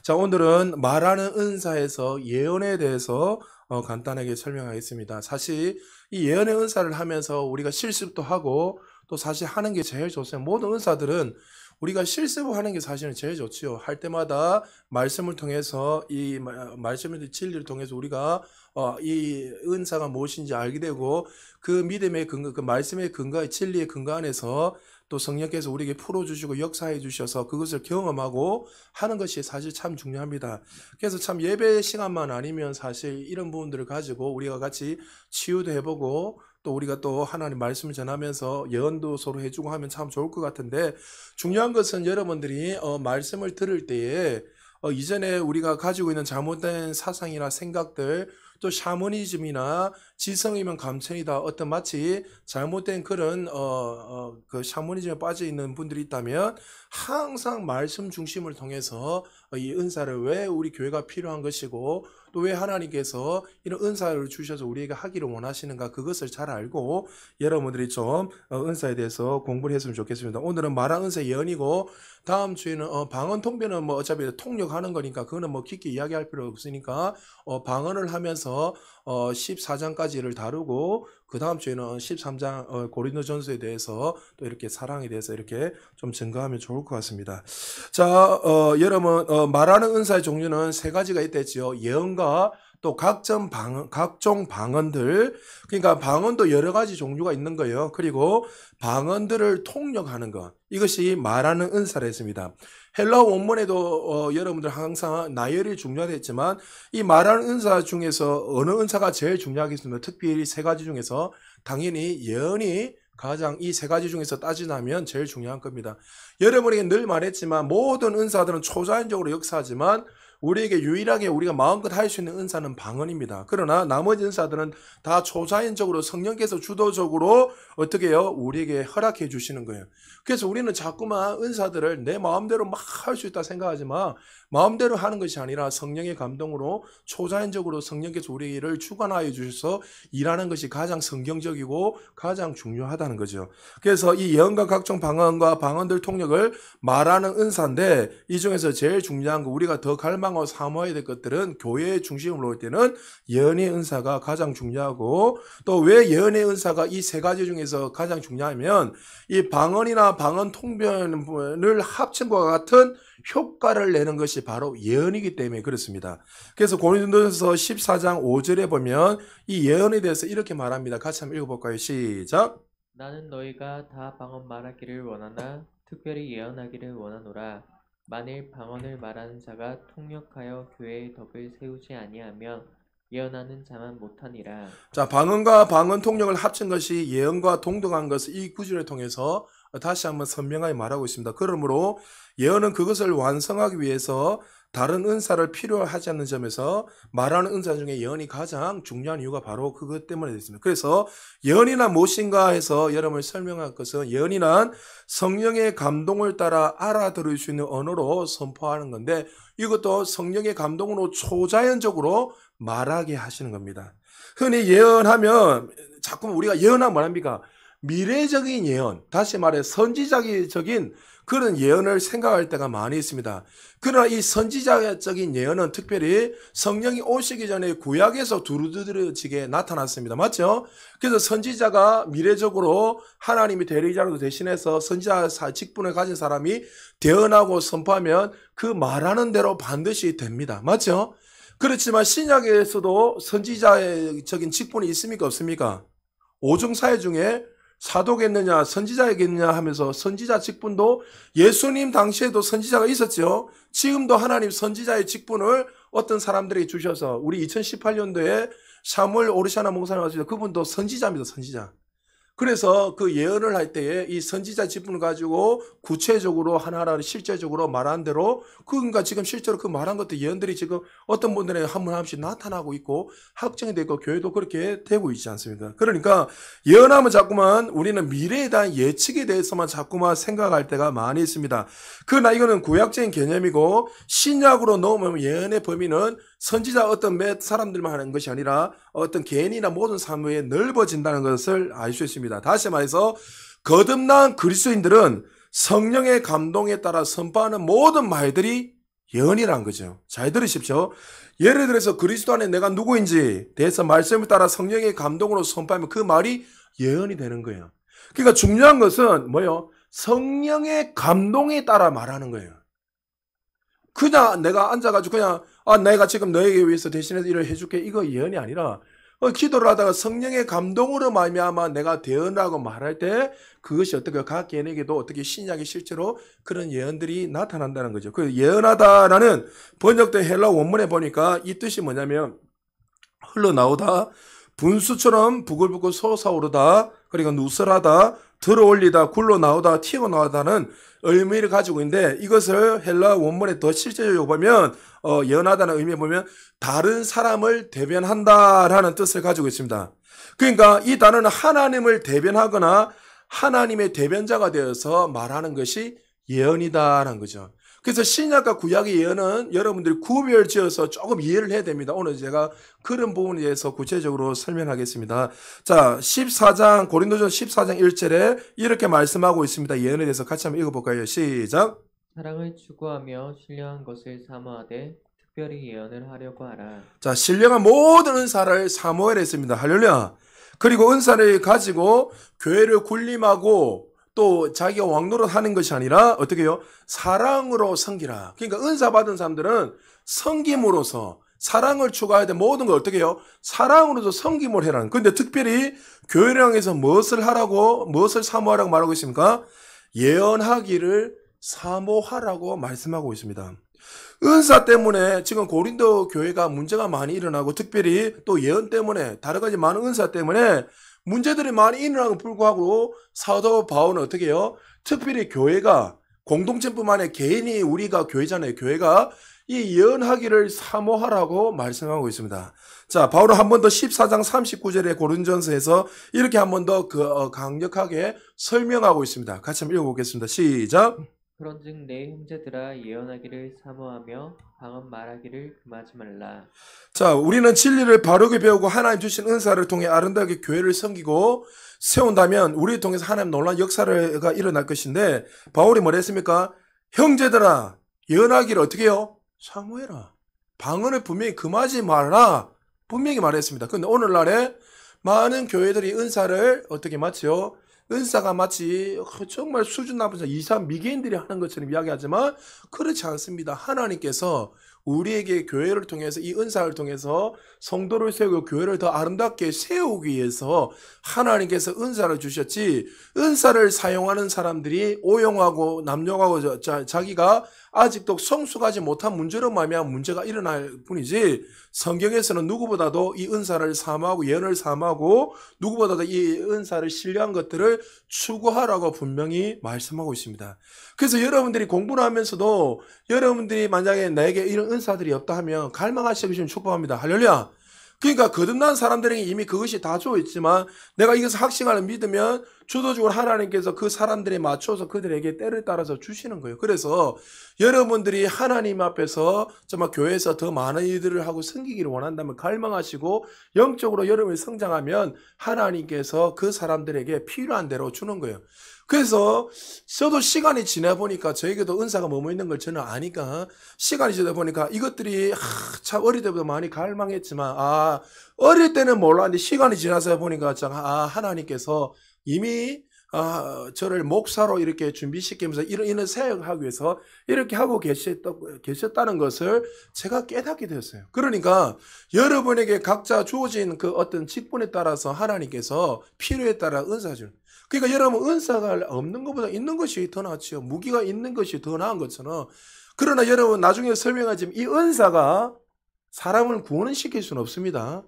자, 오늘은 말하는 은사에서 예언에 대해서 간단하게 설명하겠습니다. 사실 이 예언의 은사를 하면서 우리가 실습도 하고 또 사실 하는 게 제일 좋습니다. 모든 은사들은 우리가 실습을 하는 게 사실은 제일 좋지요. 할 때마다 말씀을 통해서 이 말씀의 진리를 통해서 우리가 이 은사가 무엇인지 알게 되고 그 믿음의 근거, 그 말씀의 근거, 진리의 근거 안에서 또 성령께서 우리에게 풀어주시고 역사해 주셔서 그것을 경험하고 하는 것이 사실 참 중요합니다. 그래서 참 예배 시간만 아니면 사실 이런 부분들을 가지고 우리가 같이 치유도 해보고 또 우리가 또 하나님 말씀을 전하면서 예언도 서로 해주고 하면 참 좋을 것 같은데, 중요한 것은 여러분들이 말씀을 들을 때에 이전에 우리가 가지고 있는 잘못된 사상이나 생각들, 또 샤머니즘이나 지성이면 감천이다, 어떤 마치 잘못된 그런 그 샤머니즘에 빠져 있는 분들이 있다면 항상 말씀 중심을 통해서 이 은사를 왜 우리 교회가 필요한 것이고 또 왜 하나님께서 이런 은사를 주셔서 우리에게 하기를 원하시는가, 그것을 잘 알고 여러분들이 좀 은사에 대해서 공부를 했으면 좋겠습니다. 오늘은 말한 은사 예언이고, 다음 주에는 방언 통변은 뭐 어차피 통역하는 거니까 그거는 뭐 깊게 이야기할 필요 없으니까 방언을 하면서 14장까지를 다루고, 그 다음 주에는 13장 고린도전서에 대해서 또 이렇게 사랑에 대해서 이렇게 좀 증거하면 좋을 것 같습니다. 자, 여러분, 말하는 은사의 종류는 세 가지가 있댔지요. 예언과 또 각종 방언들, 그러니까 방언도 여러 가지 종류가 있는 거예요. 그리고 방언들을 통역하는 것, 이것이 말하는 은사라 했습니다. 헬라어 원문에도 여러분들 항상 나열이 중요하겠지만 이 말하는 은사 중에서 어느 은사가 제일 중요하겠습니까? 특별히 세 가지 중에서 당연히 예언이 가장, 이 세 가지 중에서 따지자면 제일 중요한 겁니다. 여러분에게 늘 말했지만 모든 은사들은 초자연적으로 역사하지만 우리에게 유일하게 우리가 마음껏 할 수 있는 은사는 방언입니다. 그러나 나머지 은사들은 다 초자연적으로 성령께서 주도적으로 어떻게 해요? 우리에게 허락해 주시는 거예요. 그래서 우리는 자꾸만 은사들을 내 마음대로 막 할 수 있다 생각하지만 마음대로 하는 것이 아니라 성령의 감동으로 초자연적으로 성령께서 우리를 주관하여 주셔서 일하는 것이 가장 성경적이고 가장 중요하다는 거죠. 그래서 이 예언과 각종 방언과 방언들 통역을 말하는 은사인데, 이 중에서 제일 중요한 거, 우리가 더 갈망하고 사모해야 될 것들은 교회의 중심으로 올 때는 예언의 은사가 가장 중요하고, 또 왜 예언의 은사가 이 세 가지 중에서 가장 중요하면 이 방언이나 방언 통변을 합친 것과 같은 효과를 내는 것이 바로 예언이기 때문에 그렇습니다. 그래서 고린도전서 14장 5절에 보면 이 예언에 대해서 이렇게 말합니다. 같이 한번 읽어볼까요? 시작. 나는 너희가 다 방언 말하기를 원하나 특별히 예언하기를 원하노라. 만일 방언을 말하는 자가 통역하여 교회의 덕을 세우지 아니하면 예언하는 자만 못하니라. 자, 방언과 방언 통역을 합친 것이 예언과 동등한 것을 이 구절을 통해서 다시 한번 선명하게 말하고 있습니다. 그러므로 예언은 그것을 완성하기 위해서 다른 은사를 필요하지 않는 점에서 말하는 은사 중에 예언이 가장 중요한 이유가 바로 그것 때문에 있습니다. 그래서 예언이나 무엇인가 해서 여러분을 설명할 것은, 예언이란 성령의 감동을 따라 알아들을 수 있는 언어로 선포하는 건데, 이것도 성령의 감동으로 초자연적으로 말하게 하시는 겁니다. 흔히 예언하면 자꾸 우리가 예언하면 뭐합니까? 미래적인 예언, 다시 말해 선지자적인 그런 예언을 생각할 때가 많이 있습니다. 그러나 이 선지자적인 예언은 특별히 성령이 오시기 전에 구약에서 두루두루지게 나타났습니다. 맞죠? 그래서 선지자가 미래적으로 하나님이 대리자로 대신해서 선지자 직분을 가진 사람이 대언하고 선포하면 그 말하는 대로 반드시 됩니다. 맞죠? 그렇지만 신약에서도 선지자적인 직분이 있습니까? 없습니까? 오중사회 중에 사도겠느냐 선지자겠느냐 하면서 선지자 직분도 예수님 당시에도 선지자가 있었죠. 지금도 하나님 선지자의 직분을 어떤 사람들에게 주셔서, 우리 2018년도에 사무엘 오르샤나 목사님 왔습니다. 그분도 선지자입니다. 선지자. 그래서 그 예언을 할 때에 이 선지자 직분을 가지고 구체적으로 하나하나 실제적으로 말한 대로, 그러니까 지금 실제로 그 말한 것도 예언들이 지금 어떤 분들의 한 분 한 분씩 나타나고 있고 확정이 되고 교회도 그렇게 되고 있지 않습니까? 그러니까 예언하면 자꾸만 우리는 미래에 대한 예측에 대해서만 자꾸만 생각할 때가 많이 있습니다. 그러나 이거는 구약적인 개념이고, 신약으로 넘으면 예언의 범위는 선지자 어떤 몇 사람들만 하는 것이 아니라 어떤 개인이나 모든 사무에 넓어진다는 것을 알 수 있습니다. 다시 말해서 거듭난 그리스도인들은 성령의 감동에 따라 선포하는 모든 말들이 예언이라는 거죠. 잘 들으십시오. 예를 들어서 그리스도 안에 내가 누구인지 대해서 말씀을 따라 성령의 감동으로 선포하면 그 말이 예언이 되는 거예요. 그러니까 중요한 것은 뭐예요? 성령의 감동에 따라 말하는 거예요. 그냥 내가 앉아가지고 그냥 내가 지금 너에게 위해서 대신해서 일을 해줄게, 이거 예언이 아니라 기도를 하다가 성령의 감동으로 말미암아 내가 대언하고 말할 때 그것이 어떻게 각 개인에게도 어떻게 신약이 실제로 그런 예언들이 나타난다는 거죠. 그 예언하다라는 번역된 헬라 원문에 보니까 이 뜻이 뭐냐면 흘러나오다, 분수처럼 부글부글 솟아오르다, 그리고 누설하다, 들어올리다, 굴러나오다, 튀어나오다는 의미를 가지고 있는데, 이것을 헬라 원문에 더 실제적으로 보면 예언하다는 의미에 보면 다른 사람을 대변한다라는 뜻을 가지고 있습니다. 그러니까 이 단어는 하나님을 대변하거나 하나님의 대변자가 되어서 말하는 것이 예언이다라는 거죠. 그래서 신약과 구약의 예언은 여러분들이 구별지어서 조금 이해를 해야 됩니다. 오늘 제가 그런 부분에 대해서 구체적으로 설명하겠습니다. 자, 14장, 고린도전 14장 1절에 이렇게 말씀하고 있습니다. 예언에 대해서 같이 한번 읽어볼까요? 시작. 사랑을 추구하며 신령한 것을 사모하되 특별히 예언을 하려고 하라. 자, 신령한 모든 은사를 사모하라 했습니다. 할렐루야. 그리고 은사를 가지고 교회를 군림하고 또 자기가 왕노릇 하는 것이 아니라 어떻게 해요? 사랑으로 섬기라. 그러니까 은사 받은 사람들은 섬김으로써 사랑을 추구해야 돼. 모든 걸 어떻게 해요? 사랑으로서 섬김을 해라는. 근데 특별히 교회를 향해서 무엇을 하라고, 무엇을 사모하라고 말하고 있습니까? 예언하기를 사모하라고 말씀하고 있습니다. 은사 때문에 지금 고린도 교회가 문제가 많이 일어나고, 특별히 또 예언 때문에, 다른 가지 많은 은사 때문에 문제들이 많이 일어나고 불구하고 사도 바울은 어떻게 해요? 특별히 교회가, 공동체뿐만 아니라 개인이, 우리가 교회잖아요. 교회가 이 예언하기를 사모하라고 말씀하고 있습니다. 자, 바울은 한 번 더 14장 39절의 고린전서에서 이렇게 한 번 더 강력하게 설명하고 있습니다. 같이 한번 읽어보겠습니다. 시작. 그런즉 내 형제들아 예언하기를 사모하며 방언 말하기를 금하지 말라. 자, 우리는 진리를 바르게 배우고 하나님 주신 은사를 통해 아름다게 교회를 섬기고 세운다면 우리를 통해서 하나님 놀라운 역사가 일어날 것인데, 바울이 뭐라 했습니까? 형제들아 예언하기를 어떻게 해요? 사모해라. 방언을 분명히 금하지 말라. 분명히 말했습니다. 그런데 오늘날에 많은 교회들이 은사를 어떻게 마치요? 은사가 마치 정말 수준 낮은 이상 미개인들이 하는 것처럼 이야기하지만 그렇지 않습니다. 하나님께서 우리에게 교회를 통해서, 이 은사를 통해서 성도를 세우고 교회를 더 아름답게 세우기 위해서 하나님께서 은사를 주셨지, 은사를 사용하는 사람들이 오용하고 남용하고 자기가 아직도 성숙하지 못한 문제로 말미암아 문제가 일어날 뿐이지, 성경에서는 누구보다도 이 은사를 사모하고 예언을 사모하고 누구보다도 이 은사를 신뢰한 것들을 추구하라고 분명히 말씀하고 있습니다. 그래서 여러분들이 공부를 하면서도 여러분들이 만약에 나에게 이런 은사들이 없다 하면 갈망하시기 축복합니다. 할렐루야. 그러니까 거듭난 사람들에게 이미 그것이 다 주어 있지만 내가 이것을 확신하는 믿으면 주도적으로 하나님께서 그 사람들에 맞춰서 그들에게 때를 따라서 주시는 거예요. 그래서 여러분들이 하나님 앞에서 정말 교회에서 더 많은 일들을 하고 섬기기를 원한다면 갈망하시고 영적으로 여러분이 성장하면 하나님께서 그 사람들에게 필요한 대로 주는 거예요. 그래서 저도 시간이 지나 보니까 저에게도 은사가 뭐뭐 있는 걸 저는 아니까, 시간이 지나 보니까 이것들이 참 어릴 때부터 많이 갈망했지만 어릴 때는 몰랐는데 시간이 지나서 보니까 하나님께서 이미 저를 목사로 이렇게 준비시키면서 이런 사역을 하기 위해서 이렇게 하고 계셨다는 것을 제가 깨닫게 되었어요. 그러니까 여러분에게 각자 주어진 그 어떤 직분에 따라서 하나님께서 필요에 따라 은사 주는. 그러니까 여러분, 은사가 없는 것보다 있는 것이 더 낫지요. 무기가 있는 것이 더 나은 것처럼. 그러나 여러분, 나중에 설명하지만 이 은사가 사람을 구원은 시킬 수는 없습니다.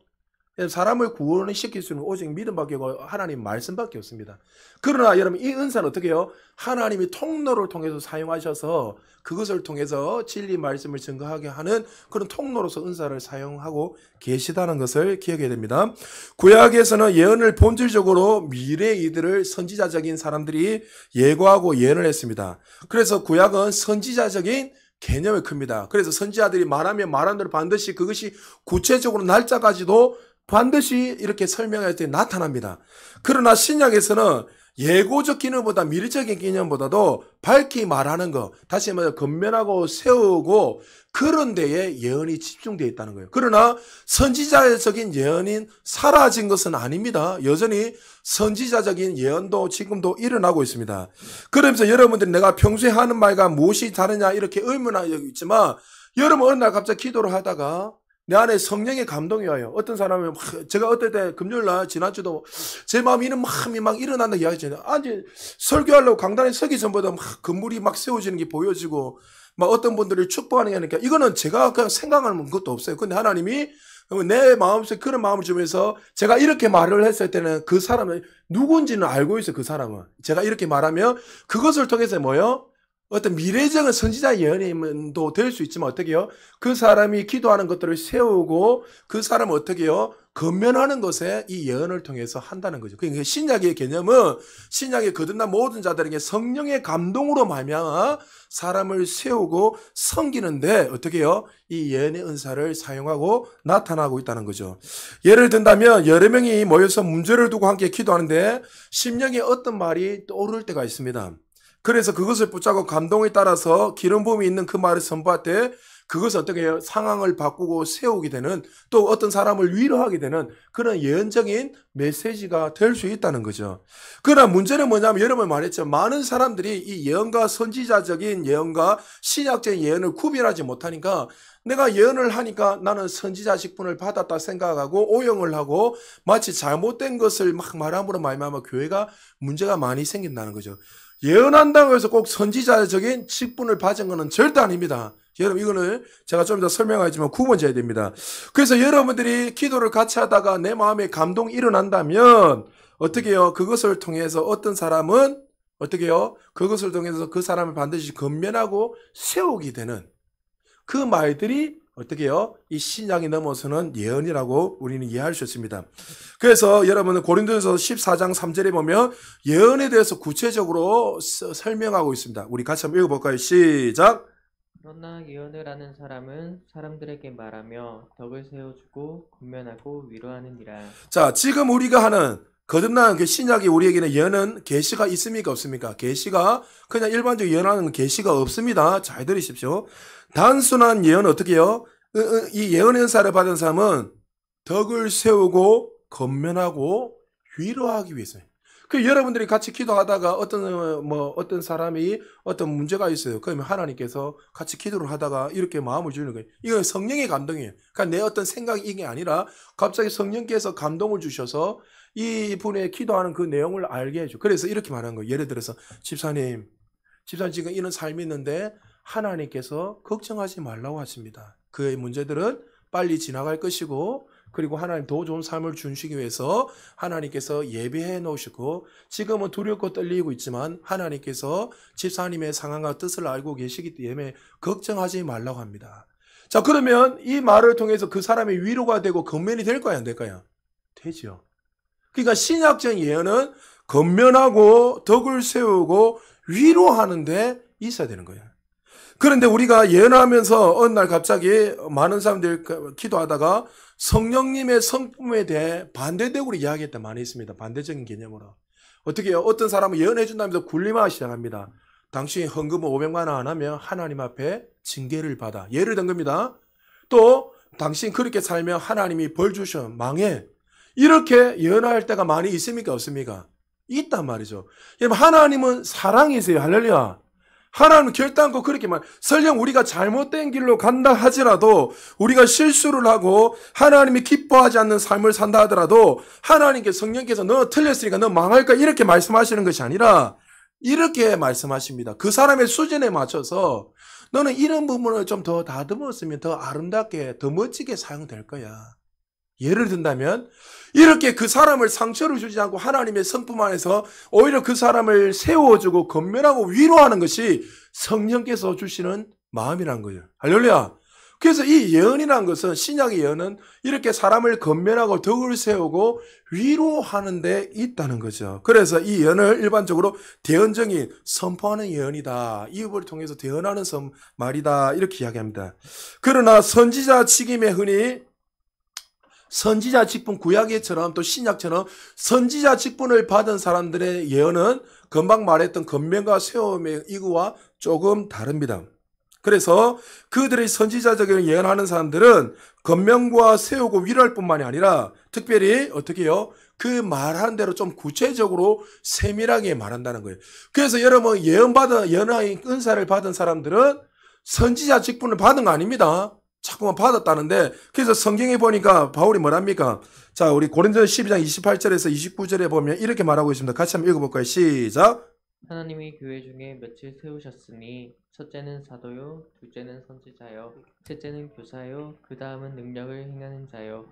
사람을 구원을 시킬 수는 오직 믿음밖에 없고 하나님 말씀밖에 없습니다. 그러나 여러분, 이 은사는 어떻게 해요? 하나님이 통로를 통해서 사용하셔서 그것을 통해서 진리 말씀을 증거하게 하는 그런 통로로서 은사를 사용하고 계시다는 것을 기억해야 됩니다. 구약에서는 예언을 본질적으로 미래의 이들을 선지자적인 사람들이 예고하고 예언을 했습니다. 그래서 구약은 선지자적인 개념이 큽니다. 그래서 선지자들이 말하면 말한 대로 반드시 그것이 구체적으로 날짜까지도 반드시 이렇게 설명할 때 나타납니다. 그러나 신약에서는 예고적 기능보다 미래적인 개념보다도 밝히 말하는 거, 다시 말해 건면하고 세우고 그런 데에 예언이 집중되어 있다는 거예요. 그러나 선지자적인 예언인 사라진 것은 아닙니다. 여전히 선지자적인 예언도 지금도 일어나고 있습니다. 그러면서 여러분들이 내가 평소에 하는 말과 무엇이 다르냐 이렇게 의문하고 있지만 여러분 어느 날 갑자기 기도를 하다가 내 안에 성령의 감동이 와요. 어떤 사람은 제가 어떨 때 금요일 날 지난주도 제 마음에 이런 마음이 막 일어난다 이야기했잖아요. 아니 설교하려고 강단에 서기 전보다 막 건물이 막 세워지는 게 보여지고 막 어떤 분들이 축복하는 게 하니까 이거는 제가 그냥 생각하는 것도 없어요. 근데 하나님이 내 마음속에 그런 마음을 주면서 제가 이렇게 말을 했을 때는 그 사람은 누군지는 알고 있어요. 그 사람은 제가 이렇게 말하면 그것을 통해서 뭐요? 어떤 미래적인 선지자 예언도 될 수 있지만 어떻게 해요? 그 사람이 기도하는 것들을 세우고 그 사람은 어떻게 해요? 건면하는 것에 이 예언을 통해서 한다는 거죠. 그러니까 신약의 개념은 신약에 거듭난 모든 자들에게 성령의 감동으로 말미암아 사람을 세우고 섬기는데 어떻게 해요? 이 예언의 은사를 사용하고 나타나고 있다는 거죠. 예를 든다면 여러 명이 모여서 문제를 두고 함께 기도하는데 심령에 어떤 말이 떠오를 때가 있습니다. 그래서 그것을 붙잡고 감동에 따라서 기름 부음이 있는 그 말을 선포할 때 그것을 어떻게 해요? 상황을 바꾸고 세우게 되는 또 어떤 사람을 위로하게 되는 그런 예언적인 메시지가 될 수 있다는 거죠. 그러나 문제는 뭐냐면 여러분 말했죠. 많은 사람들이 이 예언과 선지자적인 예언과 신약적인 예언을 구별하지 못하니까 내가 예언을 하니까 나는 선지자 직분을 받았다 생각하고 오용을 하고 마치 잘못된 것을 막 말함으로 말미암아 교회가 문제가 많이 생긴다는 거죠. 예언한다고 해서 꼭 선지자적인 직분을 받은 것은 절대 아닙니다. 여러분 이거는 제가 좀 더 설명하지만 구분져야 됩니다. 그래서 여러분들이 기도를 같이 하다가 내 마음에 감동이 일어난다면 어떻게 해요? 그것을 통해서 어떤 사람은 어떻게 해요? 그것을 통해서 그 사람을 반드시 건면하고 세우게 되는 그 말들이 어떻게 해요? 이 신약이 넘어서는 예언이라고 우리는 이해할 수 있습니다. 그래서 여러분은 고린도전서 14장 3절에 보면 예언에 대해서 구체적으로 설명하고 있습니다. 우리 같이 한번 읽어볼까요? 시작! 그러나 예언을 하는 사람은 사람들에게 말하며 덕을 세워주고 권면하고 위로하느니라. 자, 지금 우리가 하는 거듭난 그 신약이 우리에게는 예언은 계시가 있습니까? 없습니까? 계시가 그냥 일반적으로 예언하는 계시가 없습니다. 잘 들으십시오. 단순한 예언은 어떻게 해요? 이 예언의 은사를 받은 사람은 덕을 세우고 건면하고 위로하기 위해서요. 그 여러분들이 같이 기도하다가 어떤 사람이 어떤 문제가 있어요. 그러면 하나님께서 같이 기도를 하다가 이렇게 마음을 주는 거예요. 이건 성령의 감동이에요. 그러니까 내 어떤 생각이 이게 아니라 갑자기 성령께서 감동을 주셔서 이 분의 기도하는 그 내용을 알게 해줘. 그래서 이렇게 말하는 거예요. 예를 들어서 집사님 지금 이런 삶이 있는데 하나님께서 걱정하지 말라고 하십니다. 그의 문제들은 빨리 지나갈 것이고 그리고 하나님 더 좋은 삶을 주시기 위해서 하나님께서 예비해 놓으시고 지금은 두렵고 떨리고 있지만 하나님께서 집사님의 상황과 뜻을 알고 계시기 때문에 걱정하지 말라고 합니다. 자, 그러면 이 말을 통해서 그 사람이 위로가 되고 건면이 될까요? 안 될까요? 되죠. 그러니까 신약적인 예언은 건면하고 덕을 세우고 위로하는 데 있어야 되는 거예요. 그런데 우리가 예언하면서 어느 날 갑자기 많은 사람들이 기도하다가 성령님의 성품에 대해 반대되고 이야기했다 많이 있습니다. 반대적인 개념으로. 어떻게 해요? 어떤 사람은 예언해 준다면서 군림하기 시작합니다. 당신이 헌금을 500만 원 안 하면 하나님 앞에 징계를 받아. 예를 든 겁니다. 또 당신 그렇게 살면 하나님이 벌 주셔. 망해. 이렇게 예언할 때가 많이 있습니까? 없습니까? 있단 말이죠. 여러분 하나님은 사랑이세요. 할렐루야. 하나님은 결단코 그렇게 설령 우리가 잘못된 길로 간다 하지라도 우리가 실수를 하고 하나님이 기뻐하지 않는 삶을 산다 하더라도 하나님께 성령께서 너 틀렸으니까 너 망할 거야 이렇게 말씀하시는 것이 아니라 이렇게 말씀하십니다. 그 사람의 수준에 맞춰서 너는 이런 부분을 좀 더 다듬었으면 더 아름답게 더 멋지게 사용될 거야. 예를 든다면 이렇게 그 사람을 상처를 주지 않고 하나님의 성품 안에서 오히려 그 사람을 세워주고 건면하고 위로하는 것이 성령께서 주시는 마음이란 거예요. 할렐루야. 그래서 이 예언이라는 것은 신약의 예언은 이렇게 사람을 건면하고 덕을 세우고 위로하는 데 있다는 거죠. 그래서 이 예언을 일반적으로 대언적인 선포하는 예언이다. 이 부분을 통해서 대언하는 말이다. 이렇게 이야기합니다. 그러나 선지자 직임에 흔히 선지자 직분 구약에처럼 또 신약처럼 선지자 직분을 받은 사람들의 예언은 금방 말했던 권면과 세움의 이거와 조금 다릅니다. 그래서 그들의 선지자적인 예언하는 사람들은 권면과 세우고 위로할 뿐만이 아니라 특별히 어떻게 해요? 그 말하는 대로 좀 구체적으로 세밀하게 말한다는 거예요. 그래서 여러분 예언의 은사를 받은 사람들은 선지자 직분을 받은 거 아닙니다. 자꾸만 받았다는데, 그래서 성경에 보니까 바울이 뭐랍니까? 자, 우리 고린도전 12장 28절에서 29절에 보면 이렇게 말하고 있습니다. 같이 한번 읽어볼까요? 시작. 하나님이 교회 중에 며칠 세우셨으니 첫째는 사도요, 둘째는 선지자요, 셋째는 교사요, 그 다음은 능력을 행하는 자요,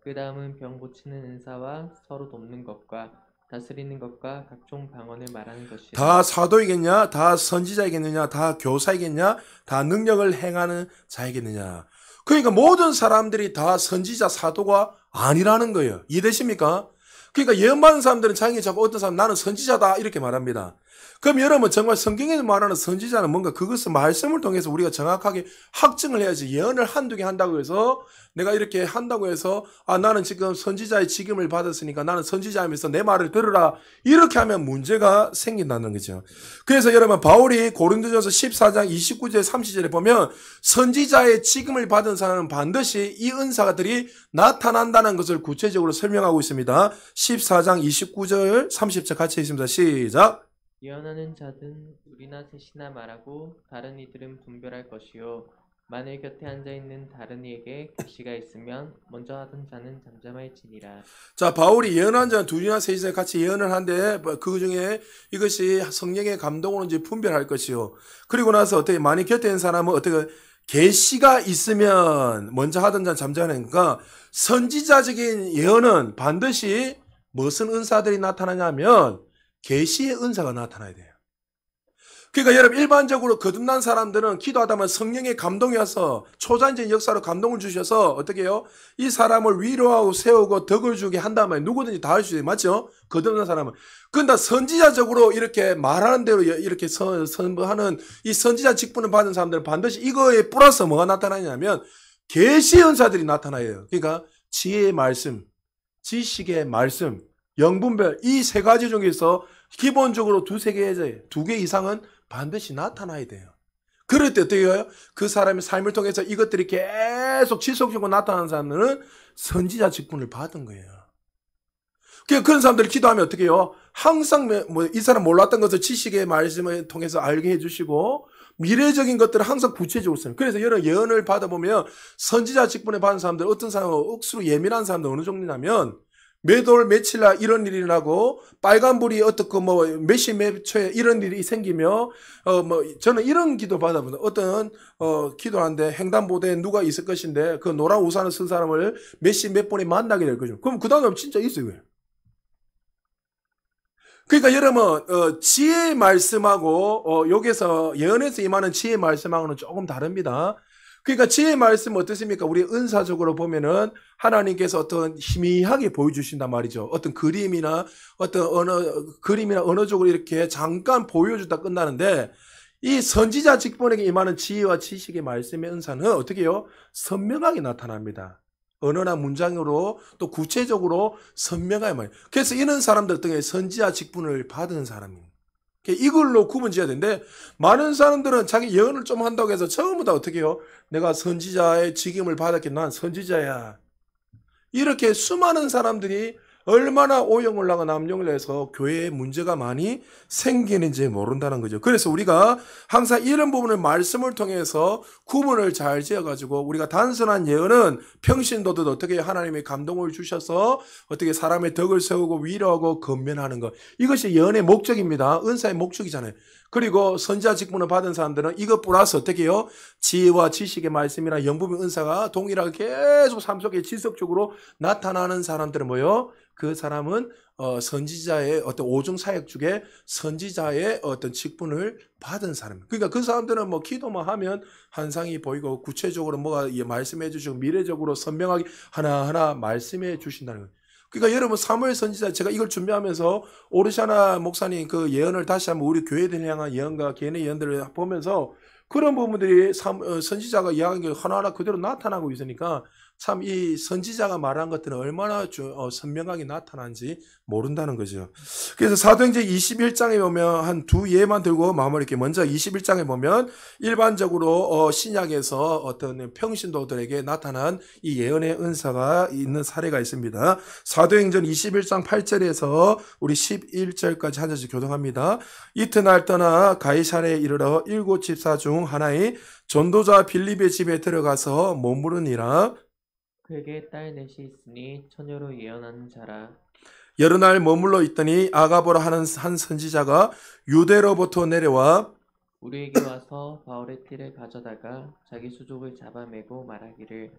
그 다음은 병 고치는 은사와 서로 돕는 것과 다스리는 것과 각종 방언을 말하는 것이라. 다 사도이겠냐? 다 선지자이겠느냐? 다 교사이겠냐? 다 능력을 행하는 자이겠느냐? 그러니까 모든 사람들이 다 선지자 사도가 아니라는 거예요. 이해되십니까? 그러니까 예언받은 사람들은 자기 자꾸 어떤 사람 나는 선지자다 이렇게 말합니다. 그럼 여러분 정말 성경에서 말하는 선지자는 뭔가 그것을 말씀을 통해서 우리가 정확하게 확증을 해야지. 예언을 한두 개 한다고 해서 내가 이렇게 한다고 해서 나는 지금 선지자의 직임을 받았으니까 나는 선지자이면서 내 말을 들으라 이렇게 하면 문제가 생긴다는 거죠. 그래서 여러분 바울이 고린도전서 14장 29절 30절에 보면 선지자의 직임을 받은 사람은 반드시 이 은사들이 나타난다는 것을 구체적으로 설명하고 있습니다. 14장 29절 30절 같이 있습니다. 시작. 예언하는 자든 둘이나 셋이나 말하고 다른 이들은 분별할 것이요 만일 곁에 앉아있는 다른 이에게 계시가 있으면 먼저 하던 자는 잠잠할지니라. 자, 바울이 예언한 자는 둘이나 셋이서 같이 예언을 한데 그 중에 이것이 성령의 감동으로인지 분별할 것이요. 그리고 나서 어떻게 만일 곁에 있는 사람은 어떻게 계시가 있으면 먼저 하던 자는 잠잠하니까 선지자적인 예언은 반드시 무슨 은사들이 나타나냐면 계시의 은사가 나타나야 돼요. 그러니까 여러분 일반적으로 거듭난 사람들은 기도하다 보면 성령의 감동이 와서 초자연적인 역사로 감동을 주셔서 어떻게 해요? 이 사람을 위로하고 세우고 덕을 주게 한다면 누구든지 다 할 수 있어요. 맞죠? 거듭난 사람은. 그런데 선지자적으로 이렇게 말하는 대로 이렇게 선포하는 이 선지자 직분을 받은 사람들은 반드시 이거에 플러스 뭐가 나타나냐면 계시의 은사들이 나타나요. 그러니까 지혜의 말씀, 지식의 말씀, 영분별 이 세 가지 중에서 기본적으로 두세 개, 두 개 이상은 반드시 나타나야 돼요. 그럴 때 어떻게 해요? 그 사람의 삶을 통해서 이것들이 계속 지속적으로 나타나는 사람들은 선지자 직분을 받은 거예요. 그런 사람들이 기도하면 어떻게 해요? 항상 이 사람 몰랐던 것을 지식의 말씀을 통해서 알게 해주시고 미래적인 것들을 항상 구체적으로 써요. 그래서 여러 예언을 받아보면 선지자 직분을 받은 사람들 어떤 사람은 억수로 예민한 사람들 어느 정도냐면 매돌 며칠날 이런 일이 나고 빨간불이 어떻고 몇시 몇 초에 이런 일이 생기며 저는 이런 기도 받아보는 어떤 기도하는데 횡단보도에 누가 있을 것인데 그 노란 우산을 쓴 사람을 몇 시 몇 분에 만나게 될 거죠. 그럼 그 다음에 진짜 있어요. 그러니까 여러분 지혜의 말씀하고 여기서 예언에서 임하는 지혜의 말씀하고는 조금 다릅니다. 그러니까 지혜의 말씀 어떻습니까? 우리 은사적으로 보면은 하나님께서 어떤 희미하게 보여주신단 말이죠. 어떤 그림이나 언어적으로 이렇게 잠깐 보여주다 끝나는데 이 선지자 직분에게 임하는 지혜와 지식의 말씀의 은사는 어떻게 해요? 선명하게 나타납니다. 언어나 문장으로 또 구체적으로 선명하게 말해요. 그래서 이런 사람들 등에 선지자 직분을 받은 사람입니다. 이걸로 구분 지어야 되는데 많은 사람들은 자기 예언을 좀 한다고 해서 전부 다 어떻게 해요? 내가 선지자의 직임을 받았기 난 선지자야. 이렇게 수많은 사람들이 얼마나 오용을 하고 남용을 해서 교회에 문제가 많이 생기는지 모른다는 거죠. 그래서 우리가 항상 이런 부분을 말씀을 통해서 구분을 잘 지어가지고 우리가 단순한 예언은 평신도도 어떻게 하나님의 감동을 주셔서 어떻게 사람의 덕을 세우고 위로하고 건면하는 것. 이것이 예언의 목적입니다. 은사의 목적이잖아요. 그리고 선지자 직분을 받은 사람들은 이것 플러스 어떻게 해요? 지혜와 지식의 말씀이나 영분별 은사가 동일하게 계속 삶 속에 지속적으로 나타나는 사람들은 뭐예요? 그 사람은 선지자의 어떤 오중 사역 중에 선지자의 어떤 직분을 받은 사람. 그러니까 그 사람들은 기도만 하면 환상이 보이고 구체적으로 뭐가 말씀해 주시고 미래적으로 선명하게 하나하나 말씀해 주신다는 거예요. 그러니까 여러분 사무엘 선지자 제가 이걸 준비하면서 오르샤나 목사님 그 예언을 다시 한번 우리 교회들 향한 예언과 개인의 예언들을 보면서 그런 부분들이 선지자가 이야기한 게 하나하나 그대로 나타나고 있으니까 참 이 선지자가 말한 것들은 얼마나 선명하게 나타난지 모른다는 거죠. 그래서 사도행전 21장에 보면 한 두 예만 들고 마무리할게요. 먼저 21장에 보면 일반적으로 신약에서 어떤 평신도들에게 나타난 이 예언의 은사가 있는 사례가 있습니다. 사도행전 21장 8절에서 우리 11절까지 한 절씩 교독합니다. 이튿날 떠나 가이사랴에 이르러 7 집사 중 하나의 전도자 빌립의 집에 들어가서 머무르니라. 그에게 딸 넷이 있으니 처녀로 예언하는 자라. 여러 날 머물러 있더니 아가보라 하는 한 선지자가 유대로부터 내려와 우리에게 와서 바울의 띠를 가져다가 자기 수족을 잡아매고 말하기를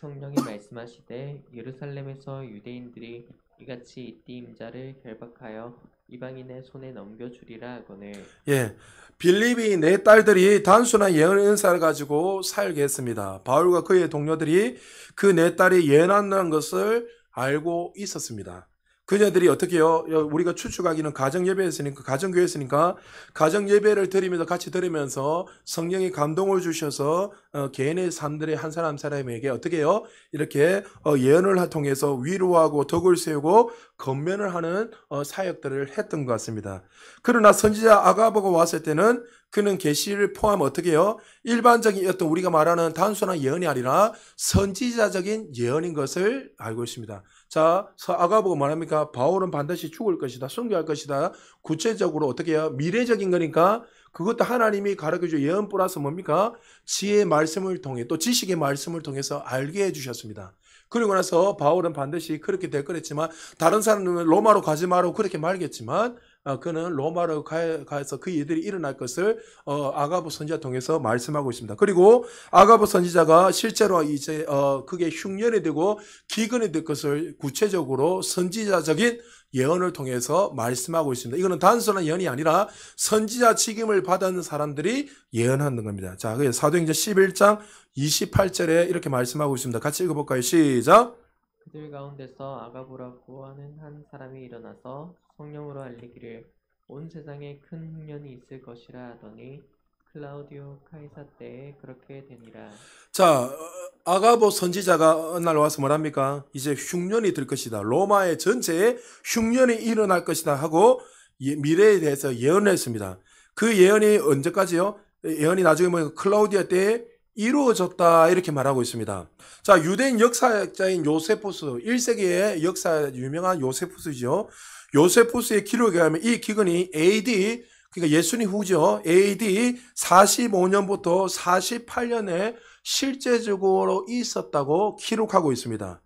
성령이 말씀하시되 예루살렘에서 유대인들이 이같이 이 띠 임자를 결박하여 이방인의 손에 넘겨주리라 하거늘. 예, 빌립이 네 딸들이 단순한 예언의 은사를 가지고 살게 했습니다. 바울과 그의 동료들이 그 네 딸이 예언한다는 것을 알고 있었습니다. 그녀들이 어떻게 해요? 우리가 추측하기는 가정예배였으니까, 가정교회였으니까, 가정예배를 드리면서 같이 들으면서 성령이 감동을 주셔서, 개인의 삶들의 한 사람 한 사람에게 어떻게 해요? 이렇게, 예언을 통해서 위로하고 덕을 세우고 건면을 하는, 사역들을 했던 것 같습니다. 그러나 선지자 아가보가 왔을 때는 그는 계시를 포함 어떻게 해요? 일반적인 어떤 우리가 말하는 단순한 예언이 아니라 선지자적인 예언인 것을 알고 있습니다. 자, 아가보가 말합니까? 바울은 반드시 죽을 것이다. 순교할 것이다. 구체적으로 어떻게 해요? 미래적인 거니까 그것도 하나님이 가르쳐준 예언 플러스 뭡니까? 지혜의 말씀을 통해 또 지식의 말씀을 통해서 알게 해주셨습니다. 그리고 나서 바울은 반드시 그렇게 될 거랬지만 다른 사람들은 로마로 가지 마라고 그렇게 말겠지만 그는 로마로 가서 그 일들이 일어날 것을 아가보 선지자 통해서 말씀하고 있습니다. 그리고 아가보 선지자가 실제로 이제 그게 흉년이 되고 기근이 될 것을 구체적으로 선지자적인 예언을 통해서 말씀하고 있습니다. 이거는 단순한 예언이 아니라 선지자 직임을 받은 사람들이 예언하는 겁니다. 자, 그래서 사도행전 11장 28절에 이렇게 말씀하고 있습니다. 같이 읽어볼까요? 시작. 그들 가운데서 아가보라고 하는 한 사람이 일어나서 성령으로 알리기를 온 세상에 큰 흉년이 있을 것이라 하더니 클라우디오 카이사 때에 그렇게 되니라. 자, 아가보 선지자가 어느 날 와서 뭐랍니까? 이제 흉년이 들 것이다. 로마의 전체에 흉년이 일어날 것이다 하고 미래에 대해서 예언을 했습니다. 그 예언이 언제까지요? 예언이 나중에 보면 클라우디아 때에 이루어졌다 이렇게 말하고 있습니다. 자, 유대인 역사학자인 요세푸스, 1세기의 역사 유명한 요세푸스죠. 요세푸스의 기록에 하면 이 기근이 AD, 그러니까 예수님 후죠. AD 45년부터 48년에 실제적으로 있었다고 기록하고 있습니다.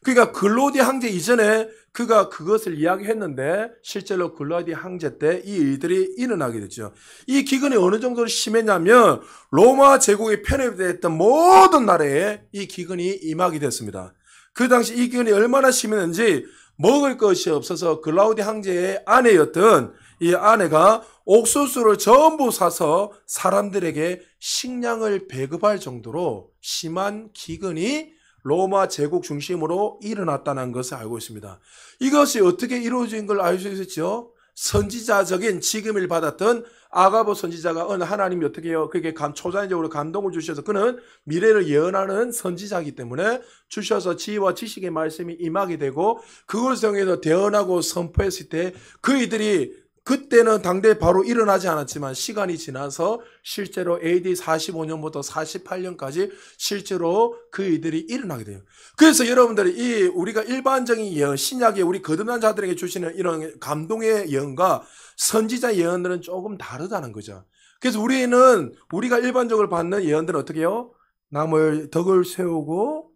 그러니까 글로디 황제 이전에 그가 그것을 이야기했는데 실제로 글로디 황제 때 이 일들이 일어나게 됐죠. 이 기근이 어느 정도로 심했냐면 로마 제국에 편입됐던 모든 나라에 이 기근이 임하게 됐습니다. 그 당시 이 기근이 얼마나 심했는지 먹을 것이 없어서 글라우디 황제의 아내였던 이 아내가 옥수수를 전부 사서 사람들에게 식량을 배급할 정도로 심한 기근이 로마 제국 중심으로 일어났다는 것을 알고 있습니다. 이것이 어떻게 이루어진 걸 알 수 있었죠? 선지자적인 직임을 받았던 아가보 선지자가 어느 하나님이 어떻게 해요? 그게 초자연적으로 감동을 주셔서 그는 미래를 예언하는 선지자이기 때문에 주셔서 지혜와 지식의 말씀이 임하게 되고 그것을 통해서 대언하고 선포했을 때 그이들이 그때는 당대에 바로 일어나지 않았지만 시간이 지나서 실제로 AD 45년부터 48년까지 실제로 그 일들이 일어나게 돼요. 그래서 여러분들이 우리가 일반적인 예언, 신약에 우리 거듭난 자들에게 주시는 이런 감동의 예언과 선지자 예언들은 조금 다르다는 거죠. 그래서 우리가 일반적으로 받는 예언들은 어떻게 해요? 남을 덕을 세우고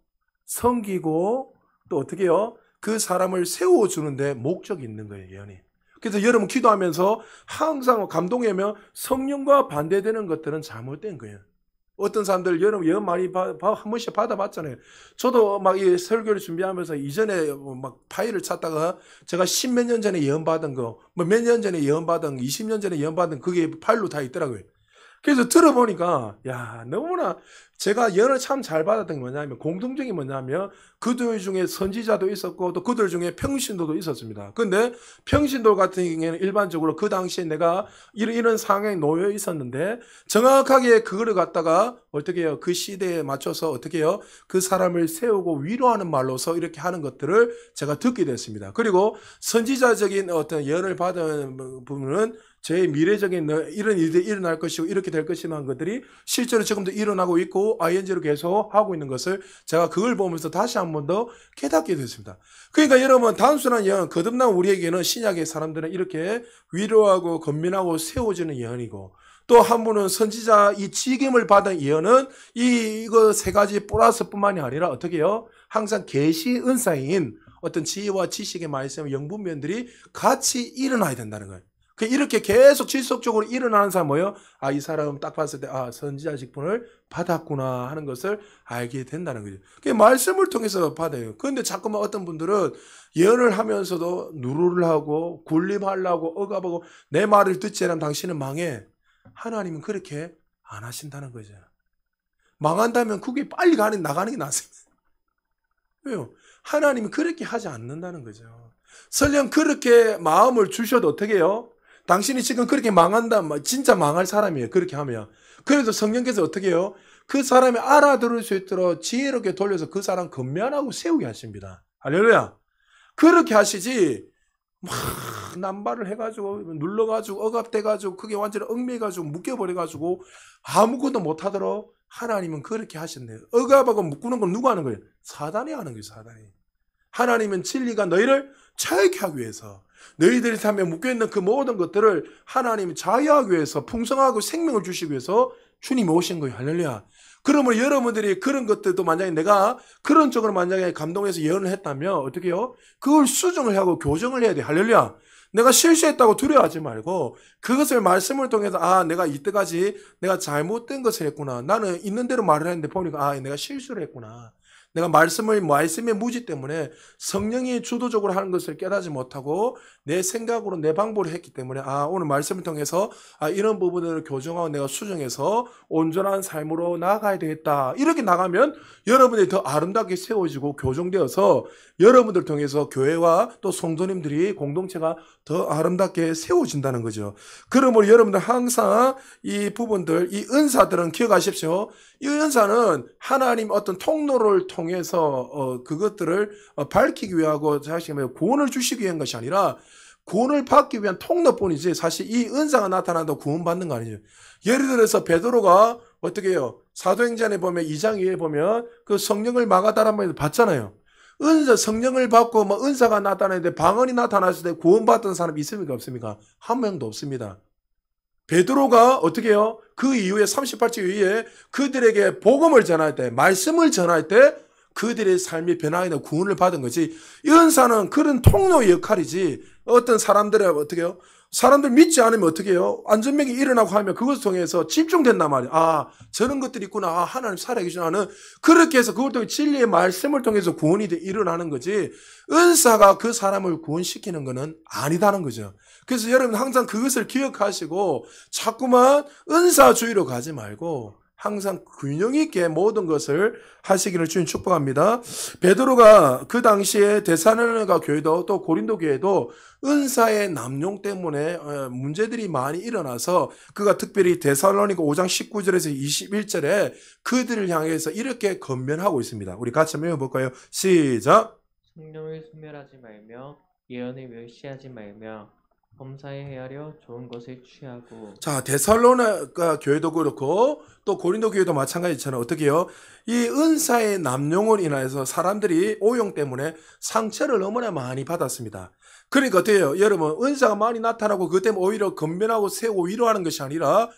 섬기고 또 어떻게 해요? 그 사람을 세워주는데 목적이 있는 거예요, 예언이. 그래서 여러분 기도하면서 항상 감동이면 성령과 반대되는 것들은 잘못된 거예요. 어떤 사람들 여러분 예언 많이 한 번씩 받아봤잖아요. 저도 막 이 설교를 준비하면서 이전에 막 파일을 찾다가 제가 10몇 년 전에 예언 받은 거, 뭐 몇 년 전에 예언 받은, 20년 전에 예언 받은 그게 파일로 다 있더라고요. 그래서 들어보니까 야 너무나 제가 예언을 참 잘 받았던 게 뭐냐면 공통점이 뭐냐면 그들 중에 선지자도 있었고 또 그들 중에 평신도도 있었습니다. 근데 평신도 같은 경우에는 일반적으로 그 당시에 내가 이런 상황에 놓여 있었는데 정확하게 그거를 갖다가 어떻게 해요? 그 시대에 맞춰서 어떻게 해요? 그 사람을 세우고 위로하는 말로서 이렇게 하는 것들을 제가 듣게 됐습니다. 그리고 선지자적인 어떤 예언을 받은 부분은 제 미래적인 이런 일들이 일어날 것이고 이렇게 될 것이라는 것들이 실제로 지금도 일어나고 있고 ING로 계속 하고 있는 것을 제가 그걸 보면서 다시 한 번 더 깨닫게 됐습니다. 그러니까 여러분 단순한 예언, 거듭난 우리에게는 신약의 사람들은 이렇게 위로하고 건면하고 세워지는 예언이고 또 한 분은 선지자 이 지김을 받은 예언은 이거 세 가지 플러스뿐만이 아니라 어떻게 해요? 항상 계시 은사인 어떤 지혜와 지식의 말씀 영분면들이 같이 일어나야 된다는 거예요. 이렇게 계속 지속적으로 일어나는 사람 뭐예요? 아, 이 사람 딱 봤을 때, 아, 선지자 직분을 받았구나 하는 것을 알게 된다는 거죠. 말씀을 통해서 받아요. 그런데 자꾸만 어떤 분들은 예언을 하면서도 누르를 하고, 군림하려고, 억압하고, 내 말을 듣지 않으면 당신은 망해. 하나님은 그렇게 안 하신다는 거죠. 망한다면 그게 빨리 나가는 게 낫습니다. 왜요? 하나님은 그렇게 하지 않는다는 거죠. 설령 그렇게 마음을 주셔도 어떻게 해요? 당신이 지금 그렇게 망한다, 진짜 망할 사람이에요. 그렇게 하면. 그래도 성령께서 어떻게 해요? 그 사람이 알아들을 수 있도록 지혜롭게 돌려서 그 사람 건면하고 세우게 하십니다. 할렐루야. 그렇게 하시지, 막 남발을 해가지고, 눌러가지고, 억압돼가지고, 그게 완전히 얽매가지고, 묶여버려가지고, 아무것도 못하도록 하나님은 그렇게 하셨네요. 억압하고 묶는 건 누가 하는 거예요? 사단이 하는 거예요, 사단이. 하나님은 진리가 너희를 자유케 하기 위해서 너희들이 삶에 묶여있는 그 모든 것들을 하나님이 자유하기 위해서 풍성하고 생명을 주시기 위해서 주님이 오신 거예요. 할렐루야. 그러면 여러분들이 그런 것들도 만약에 내가 그런 쪽으로 만약에 감동해서 예언을 했다면 어떻게 해요? 그걸 수정을 하고 교정을 해야 돼. 할렐루야. 내가 실수했다고 두려워하지 말고 그것을 말씀을 통해서 아, 내가 이때까지 내가 잘못된 것을 했구나. 나는 있는 대로 말을 했는데 보니까 아, 내가 실수를 했구나. 내가 말씀의 무지 때문에 성령이 주도적으로 하는 것을 깨닫지 못하고 내 생각으로 내 방법으로 했기 때문에 아, 오늘 말씀을 통해서 아, 이런 부분을 교정하고 내가 수정해서 온전한 삶으로 나아가야 되겠다. 이렇게 나가면 여러분들이 더 아름답게 세워지고 교정되어서 여러분들 통해서 교회와 또 성도님들이 공동체가 더 아름답게 세워진다는 거죠. 그러므로 여러분들 항상 이 부분들, 이 은사들은 기억하십시오. 이 은사는 하나님 어떤 통로를 통해서 그것들을 밝히기 위하고 사실 구원을 주시기 위한 것이 아니라 구원을 받기 위한 통로뿐이지 사실 이 은사가 나타난다고 구원받는 거 아니죠. 예를 들어서 베드로가 어떻게 해요? 사도행전에 보면 2장 2에 보면 그 성령을 마가다란 말을 봤잖아요. 은사 성령을 받고 뭐 은사가 나타나는데 방언이 나타났을 때 구원받던 사람이 있습니까? 없습니까? 한 명도 없습니다. 베드로가 어떻게 해요? 그 이후에 38절 이후에 그들에게 복음을 전할 때 말씀을 전할 때 그들의 삶이 변화하는 구원을 받은 거지. 이 은사는 그런 통로의 역할이지. 어떤 사람들의 어떻게 해요? 사람들 믿지 않으면 어떻게 해요? 안전병이 일어나고 하면 그것을 통해서 집중된단 말이에요. 아, 저런 것들이 있구나. 아, 하나님 살아계시나는 그렇게 해서 그걸 통해 진리의 말씀을 통해서 구원이 일어나는 거지. 은사가 그 사람을 구원시키는 것은 아니다는 거죠. 그래서 여러분 항상 그것을 기억하시고 자꾸만 은사주의로 가지 말고 항상 균형 있게 모든 것을 하시기를 주님 축복합니다. 베드로가 그 당시에 데살로니가 교회도 또 고린도 교회도 은사의 남용 때문에 문제들이 많이 일어나서 그가 특별히 데살로니가 5장 19절에서 21절에 그들을 향해서 이렇게 건면하고 있습니다. 우리 같이 한번 읽어볼까요? 시작. 성령을 소멸하지 말며 예언을 멸시하지 말며 범사에 헤아려 좋은 것을 취하고. 자, 데살로니가 교회도 그렇고 또 고린도 교회도 마찬가지처럼 어떻게 해요? 이 은사의 남용으로 인해서 사람들이 오용 때문에 상처를 너무나 많이 받았습니다. 그러니까 어때요? 여러분 은사가 많이 나타나고 그 때문에 오히려 건면하고 세우고 위로하는 것이 아니라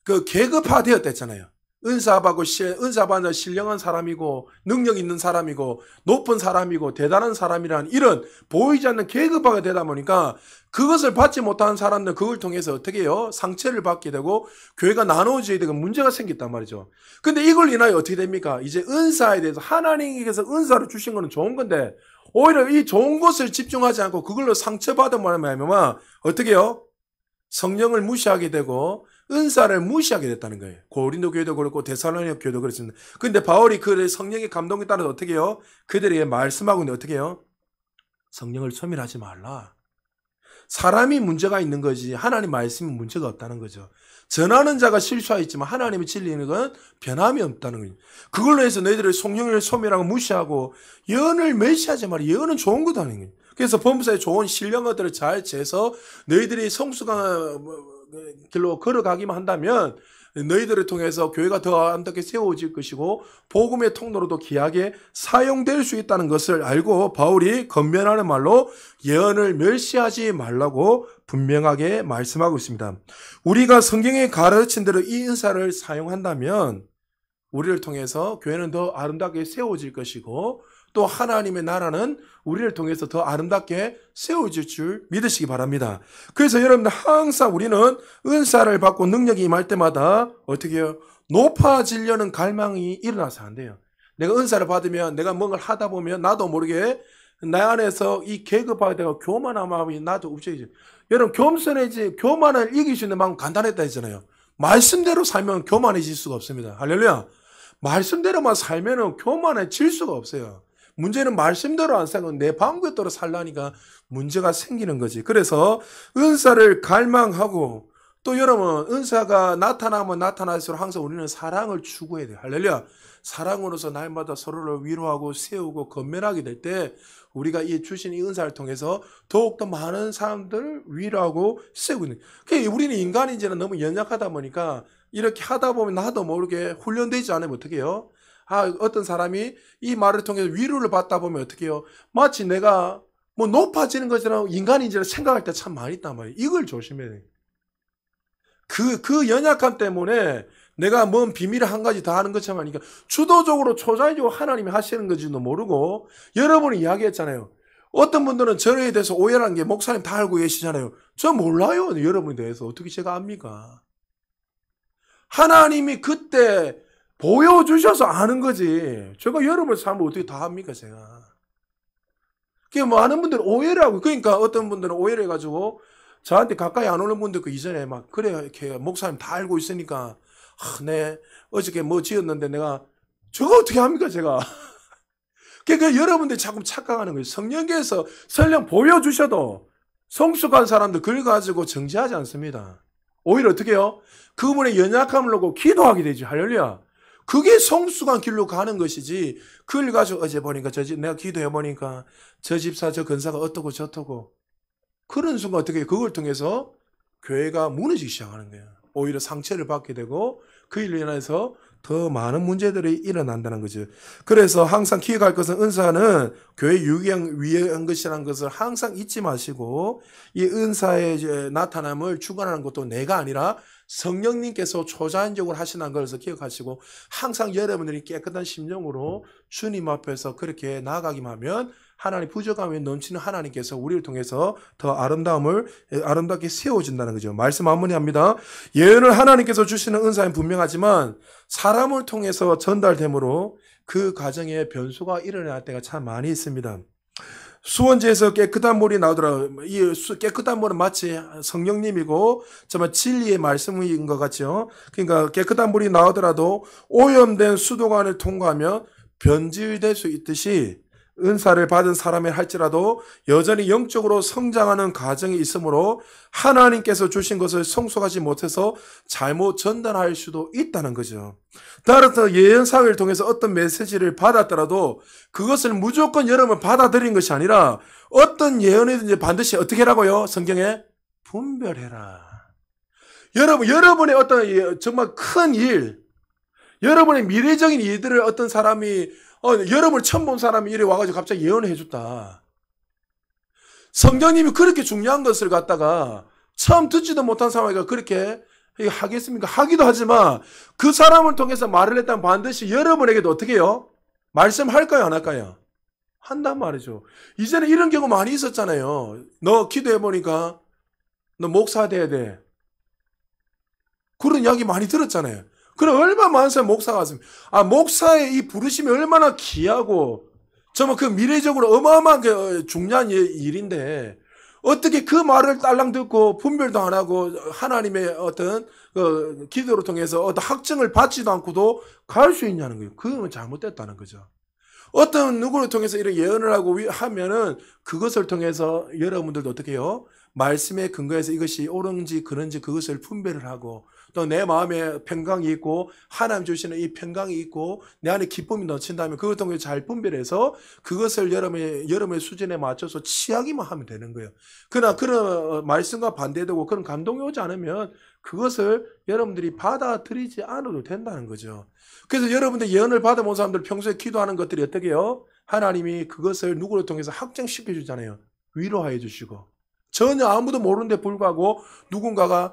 그 계급화되었댔잖아요. 은사받고 은사받는 신령한 사람이고 능력 있는 사람이고 높은 사람이고 대단한 사람이라는 이런 보이지 않는 계급화가 되다 보니까 그것을 받지 못하는 사람들 그걸 통해서 어떻게 해요? 상처를 받게 되고 교회가 나누어지게 되고 문제가 생겼단 말이죠. 근데 이걸 인하여 어떻게 됩니까? 이제 은사에 대해서 하나님께서 은사를 주신 거는 좋은 건데 오히려 이 좋은 것을 집중하지 않고 그걸로 상처받은 말하면 어떻게 해요? 성령을 무시하게 되고 은사를 무시하게 됐다는 거예요. 고린도 교회도 그렇고 데살로니가 교회도 그렇습니다. 근데 바울이 그 성령의 감동에 따라서 어떻게 해요? 그들에게 말씀하고 있는데 어떻게 해요? 성령을 소멸하지 말라. 사람이 문제가 있는 거지 하나님 말씀이 문제가 없다는 거죠. 전하는 자가 실수하였지만 하나님의 진리는 건 변함이 없다는 거예요. 그걸로 해서 너희들의 성령을 소멸하고 무시하고 예언을 멸시하지 말라. 예언은 좋은 거다 하는 거예요. 그래서 범사에 좋은 신령어들을 잘 재서 너희들이 성숙한 길로 걸어가기만 한다면 너희들을 통해서 교회가 더 아름답게 세워질 것이고 복음의 통로로도 귀하게 사용될 수 있다는 것을 알고 바울이 건면하는 말로 예언을 멸시하지 말라고 분명하게 말씀하고 있습니다. 우리가 성경에 가르친 대로 이 은사를 사용한다면 우리를 통해서 교회는 더 아름답게 세워질 것이고 또 하나님의 나라는 우리를 통해서 더 아름답게 세워질 줄 믿으시기 바랍니다. 그래서 여러분들 항상 우리는 은사를 받고 능력이 임할 때마다 어떻게 해요? 높아지려는 갈망이 일어나서 안 돼요. 내가 은사를 받으면 내가 뭔가를 하다 보면 나도 모르게 내 안에서 이 계급화되고 교만한 마음이 나도 없어지죠. 여러분 교만을 이길 수 있는 마음 간단했다 했잖아요. 말씀대로 살면 교만해질 수가 없습니다. 할렐루야. 말씀대로만 살면 교만해질 수가 없어요. 문제는 말씀대로 안 살고 내 방법대로 살라니까 문제가 생기는 거지. 그래서 은사를 갈망하고 또 여러분 은사가 나타나면 나타날수록 항상 우리는 사랑을 추구해야 돼요. 할렐루야. 사랑으로서 날마다 서로를 위로하고 세우고 건면하게 될 때 우리가 이 주신 이 은사를 통해서 더욱더 많은 사람들을 위로하고 세우고 있는 거예요. 우리는 인간인지는 너무 연약하다 보니까 이렇게 하다 보면 나도 모르게 훈련되지 않으면 어떻게 해요? 어떤 사람이 이 말을 통해서 위로를 받다 보면 어떻게 해요? 마치 내가 뭐 높아지는 것처럼 인간인지를 생각할 때 참 많이 있단 말이에요. 이걸 조심해야 돼요. 그 연약함 때문에 내가 뭔 비밀을 한 가지 다 하는 것처럼 하니까 주도적으로 초자연적으로 하나님이 하시는 건지도 모르고 여러분이 이야기했잖아요. 어떤 분들은 저에 대해서 오해라는 게 목사님 다 알고 계시잖아요. 저 몰라요. 여러분에 대해서 어떻게 제가 압니까? 하나님이 그때 보여주셔서 아는 거지. 제가 여러분의 삶을 어떻게 다 합니까, 제가. 그게 많은 분들은 오해를 하고, 그러니까 어떤 분들은 오해를 해가지고, 저한테 가까이 안 오는 분들 그 이전에 막, 그래, 이렇게 목사님 다 알고 있으니까, 네, 어저께 뭐 지었는데 내가, 저거 어떻게 합니까, 제가. 그러니까 여러분들이 자꾸 착각하는 거예요. 성령께서 설령 보여주셔도 성숙한 사람들 그걸 가지고 정지하지 않습니다. 오히려 어떻게 해요? 그분의 연약함을 놓고 기도하게 되죠. 할렐루야. 그게 성숙한 길로 가는 것이지 그걸 가지고 어제 보니까 내가 기도해 보니까 저 집사 저 근사가 어떻고 저떻고 그런 순간 어떻게 해요? 그걸 통해서 교회가 무너지기 시작하는 거예요. 오히려 상처를 받게 되고 그 일로 인해서 더 많은 문제들이 일어난다는 거죠. 그래서 항상 기억할 것은 은사는 교회 위한 것이라는 것을 항상 잊지 마시고 이 은사의 나타남을 주관하는 것도 내가 아니라 성령님께서 초자연적으로 하시는 것을 기억하시고 항상 여러분들이 깨끗한 심령으로 주님 앞에서 그렇게 나아가기만 하면 하나님 부족함에 넘치는 하나님께서 우리를 통해서 더 아름답게 세워진다는 거죠. 말씀 마무리합니다. 예언을 하나님께서 주시는 은사는 분명하지만 사람을 통해서 전달되므로 그 과정에 변수가 일어날 때가 참 많이 있습니다. 수원지에서 깨끗한 물이 나오더라고요. 이 깨끗한 물은 마치 성령님이고 정말 진리의 말씀인 것 같죠. 그러니까 깨끗한 물이 나오더라도 오염된 수도관을 통과하면 변질될 수 있듯이 은사를 받은 사람이 할지라도 여전히 영적으로 성장하는 과정이 있으므로 하나님께서 주신 것을 성숙하지 못해서 잘못 전달할 수도 있다는 거죠. 따라서 예언사회를 통해서 어떤 메시지를 받았더라도 그것을 무조건 여러분 받아들인 것이 아니라 어떤 예언이든지 반드시 어떻게 하라고요? 성경에 분별해라. 여러분의 어떤 정말 큰 일, 여러분의 미래적인 일들을 어떤 사람이 여러분을 처음 본 사람이 이래 와가지고 갑자기 예언을 해줬다. 성령님이 그렇게 중요한 것을 갖다가 처음 듣지도 못한 사람에게 그렇게 하겠습니까? 하기도 하지만 그 사람을 통해서 말을 했다면 반드시 여러분에게도 어떻게 해요? 말씀할까요? 안 할까요? 한단 말이죠. 이제는 이런 경우 많이 있었잖아요. 너 기도해보니까 너 목사 돼야 돼. 그런 이야기 많이 들었잖아요. 그럼 얼마나 많은 사람 목사가 왔습니까? 목사의 이 부르심이 얼마나 귀하고, 정말 그 미래적으로 어마어마한 중요한 일인데, 어떻게 그 말을 딸랑 듣고 분별도 안 하고 하나님의 어떤 그 기도를 통해서 어떤 학증을 받지도 않고도 갈 수 있냐는 거예요. 그건 잘못됐다는 거죠. 어떤 누구를 통해서 이런 예언을 하고 하면은 그것을 통해서 여러분들도 어떻게 해요? 말씀에 근거해서 이것이 옳은지 그른지 그것을 분별을 하고 또 내 마음에 평강이 있고 하나님 주시는 이 평강이 있고 내 안에 기쁨이 넘친다면 그것 통해서 잘 분별해서 그것을 여러분의 수준에 맞춰서 취하기만 하면 되는 거예요. 그러나 그런 말씀과 반대되고 그런 감동이 오지 않으면 그것을 여러분들이 받아들이지 않아도 된다는 거죠. 그래서 여러분들 예언을 받아본 사람들 평소에 기도하는 것들이 어떻게 해요? 하나님이 그것을 누구를 통해서 확증시켜 주잖아요. 위로하여 주시고. 전혀 아무도 모르는데 불구하고 누군가가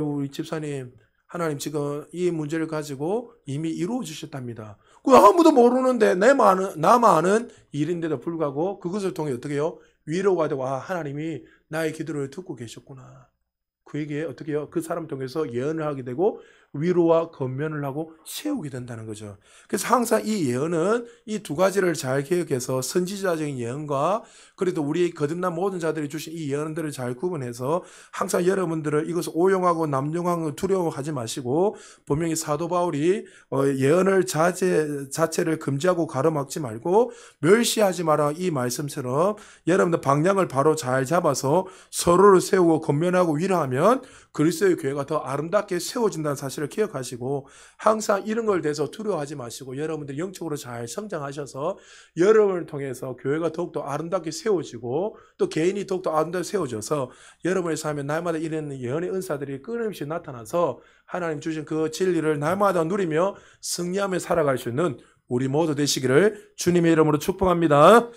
우리 집사님 하나님 지금 이 문제를 가지고 이미 이루어 주셨답니다. 그 아무도 모르는데 나만 아는 일인데도 불구하고 그것을 통해 어떻게 해요? 위로가 되고 하나님이 나의 기도를 듣고 계셨구나. 그에게 어떻게 해요? 그 사람 통해서 예언을 하게 되고 위로와 권면을 하고 세우게 된다는 거죠. 그래서 항상 이 예언은 이 두 가지를 잘 기억해서 선지자적인 예언과 그래도 우리 거듭난 모든 자들이 주신 이 예언들을 잘 구분해서 항상 여러분들을 이것을 오용하고 남용하고 두려워하지 마시고 분명히 사도 바울이 예언을 자체를 금지하고 가로막지 말고 멸시하지 마라 이 말씀처럼 여러분들 방향을 바로 잘 잡아서 서로를 세우고 권면하고 위로하면 그리스도의 교회가 더 아름답게 세워진다는 사실을 기억하시고 항상 이런 걸 대해서 두려워하지 마시고 여러분들 영적으로 잘 성장하셔서 여러분을 통해서 교회가 더욱더 아름답게 세워지고 또 개인이 더욱더 아름답게 세워져서 여러분의 삶에 날마다 이런 예언의 은사들이 끊임없이 나타나서 하나님 주신 그 진리를 날마다 누리며 승리하며 살아갈 수 있는 우리 모두 되시기를 주님의 이름으로 축복합니다.